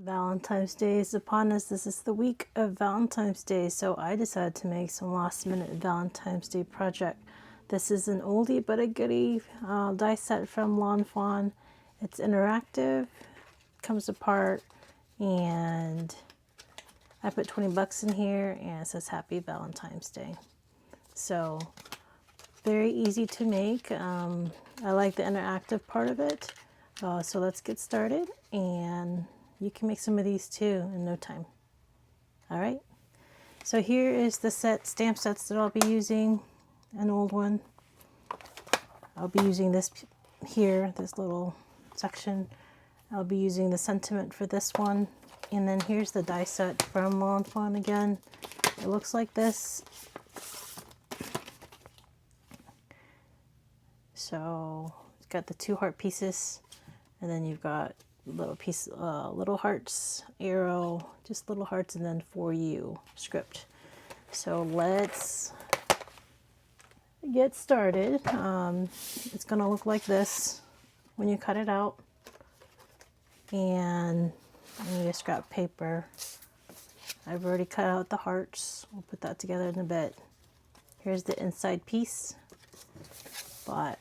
Valentine's Day is upon us. This is the week of Valentine's Day, so I decided to make some last minute Valentine's Day project. This is an oldie but a goodie die set from Lawn Fawn. It's interactive, comes apart, and I put 20 bucks in here and it says Happy Valentine's Day. So very easy to make. I like the interactive part of it. So let's get started, and you can make some of these too in no time. All right. So here is the stamp sets that I'll be using. An old one. I'll be using this here, this little section. I'll be using the sentiment for this one. And then here's the die set from Lawn Fawn again. It looks like this. So it's got the 2 heart pieces, and then you've got little hearts, arrow, just little hearts, and then for you script. So let's get started. It's gonna look like this when you cut it out, and I need a scrap paper. I've already cut out the hearts. We'll put that together in a bit. Here's the inside piece, but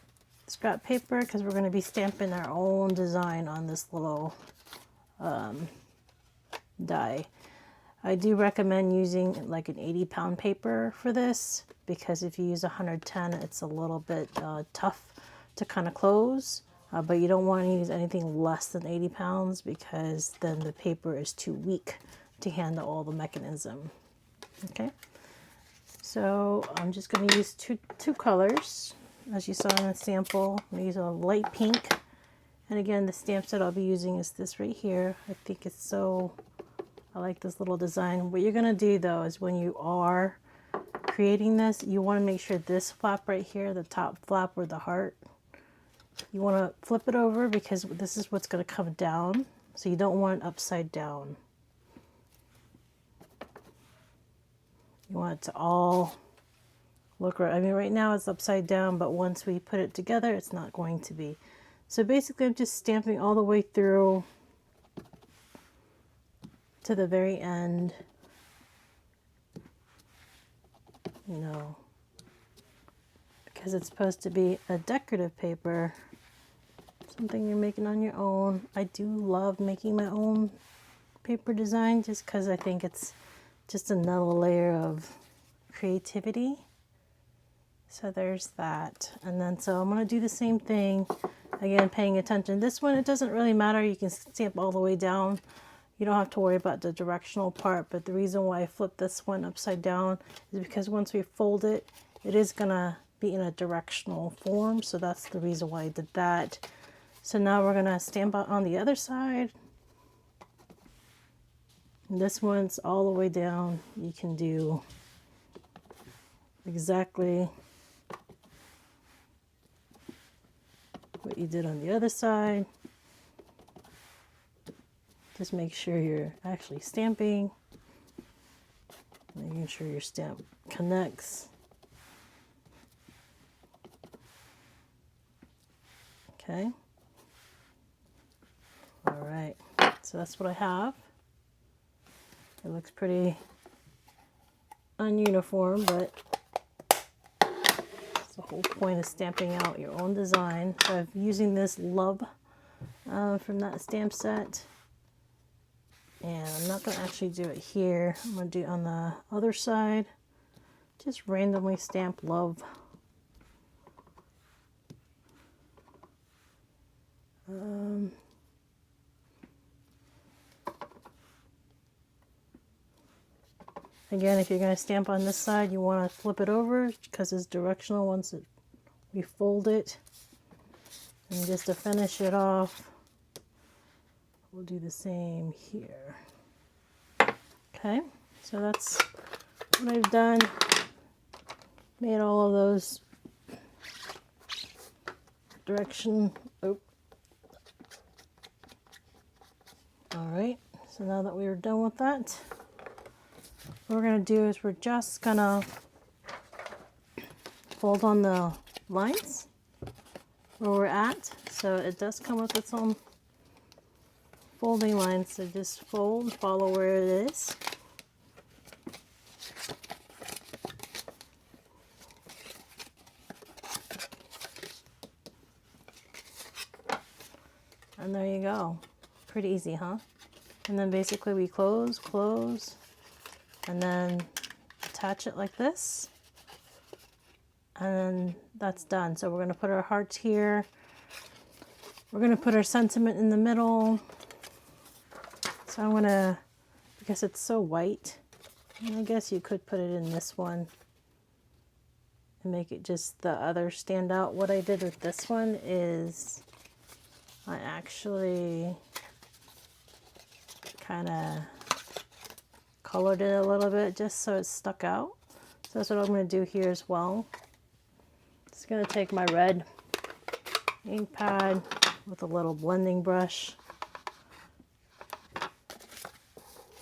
scrap paper because we're going to be stamping our own design on this little die. I do recommend using like an 80-pound paper for this, because if you use 110, it's a little bit tough to kind of close, but you don't want to use anything less than 80 pounds because then the paper is too weak to handle all the mechanism. Okay, so I'm just going to use two colors. As you saw in the sample, I'm using a light pink. And again, the stamp set I'll be using is this right here. I think it's so, I like this little design. What you're gonna do though is when you are creating this, you wanna make sure this flap right here, the top flap or the heart, you wanna flip it over because this is what's gonna come down. So you don't want it upside down. You want it to all look right. I mean, right now it's upside down, but once we put it together, it's not going to be. So basically, I'm just stamping all the way through to the very end. You know, because it's supposed to be a decorative paper, something you're making on your own. I do love making my own paper design just because I think it's just another layer of creativity. So there's that. And then so I'm going to do the same thing. Again, paying attention. This one, it doesn't really matter. You can stamp all the way down. You don't have to worry about the directional part. But the reason why I flipped this one upside down is because once we fold it, it is going to be in a directional form. So that's the reason why I did that. So now we're going to stamp out on the other side. And this one's all the way down. You can do exactly what you did on the other side. Just make sure you're actually stamping, making sure your stamp connects. Okay. All right, so that's what I have. It looks pretty ununiform, but the whole point is stamping out your own design. So I'm using this Love from that stamp set. And I'm not going to actually do it here. I'm going to do it on the other side. Just randomly stamp Love. Again, if you're going to stamp on this side, you want to flip it over because it's directional once we fold it. And just to finish it off, we'll do the same here. Okay, so that's what I've done. Made all of those direction. Oh. All right, so now that we're done with that, what we're going to do is we're just going to fold on the lines where we're at. So it does come with its own folding line, so just fold, follow where it is. And there you go. Pretty easy, huh? And then basically we close, and then attach it like this. And then that's done. So we're going to put our hearts here. We're going to put our sentiment in the middle. So I'm going to, because it's so white, and I guess you could put it in this one and make it just the other stand out. What I did with this one is I actually kind of colored it a little bit just so it stuck out. So that's what I'm going to do here as well. Just going to take my red ink pad with a little blending brush,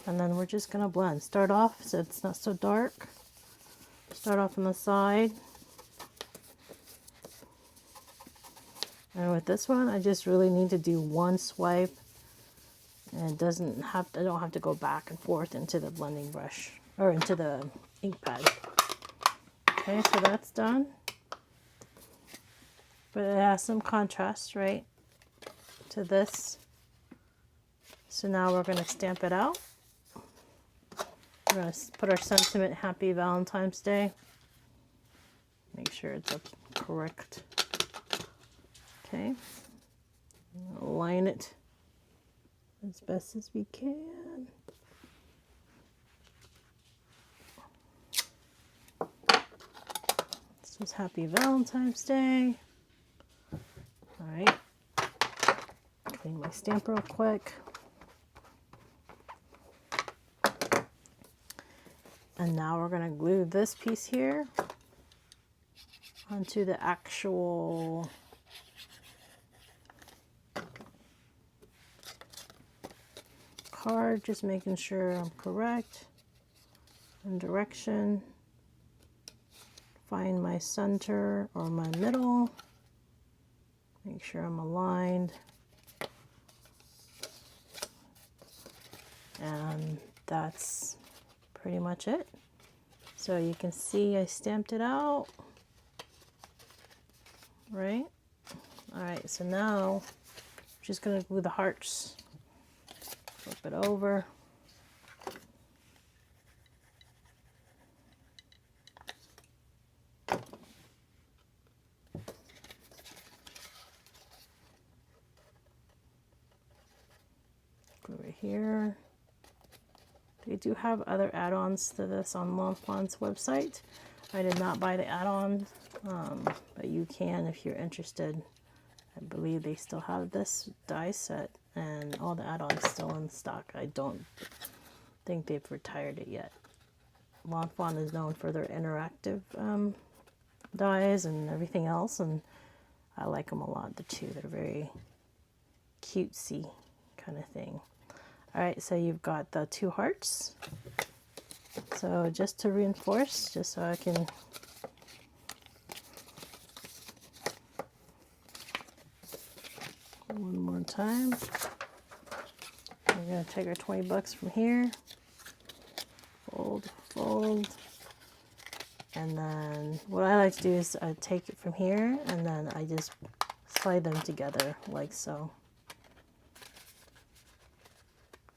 and then we're just going to blend. Start off so it's not so dark. Start off on the side. And with this one, I just really need to do one swipe, and it doesn't have, I don't have to go back and forth into the blending brush or into the ink pad. Okay, so that's done. But it has some contrast, right, to this. So now we're going to stamp it out. We're going to put our sentiment, Happy Valentine's Day. Make sure it's up correct. Okay, align it as best as we can. This is Happy Valentine's Day. All right, clean my stamp real quick. And now we're going to glue this piece here onto the actual card, just making sure I'm correct in direction. Find my center or my middle. Make sure I'm aligned. And that's pretty much it. So you can see I stamped it out, right? All right, so now I'm just gonna glue the hearts. Flip it over. Go over here. They do have other add-ons to this on Lawn Fawn's website. I did not buy the add-on, but you can if you're interested. I believe they still have this die set and all the add-ons still in stock. I don't think they've retired it yet. Lawn Fawn is known for their interactive dies and everything else, and I like them a lot, the two. They're very cutesy kind of thing. All right, so you've got the two hearts. So just to reinforce, just so I can one more time. We're going to take our 20 bucks from here, fold, fold, and then what I like to do is I take it from here and then I just slide them together like so.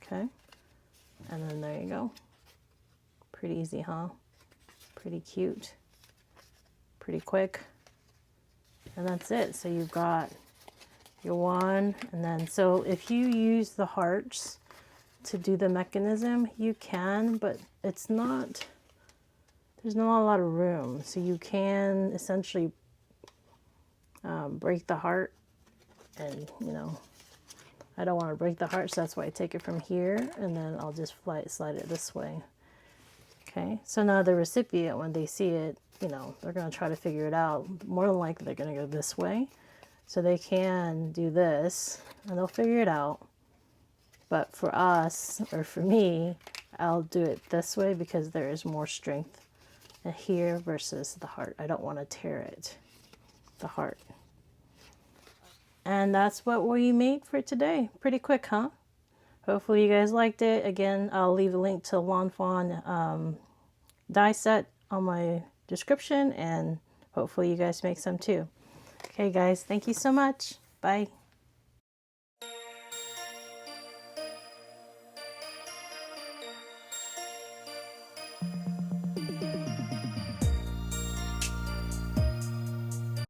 Okay, and then there you go. Pretty easy, huh? Pretty cute, pretty quick, and that's it. So you've got your one, and then so if you use the hearts to do the mechanism, you can, but it's not, there's not a lot of room, so you can essentially break the heart, and you know, I don't want to break the heart, so that's why I take it from here, and then I'll just slide it this way. Okay, so now the recipient, when they see it, you know, they're going to try to figure it out. More than likely, they're going to go this way. So they can do this, and they'll figure it out. But for us, or for me, I'll do it this way because there is more strength here versus the heart. I don't want to tear it, the heart. And that's what we made for today. Pretty quick, huh? Hopefully you guys liked it. Again, I'll leave a link to Lawn Fawn die set on my description, and hopefully you guys make some too. Okay guys, thank you so much. Bye.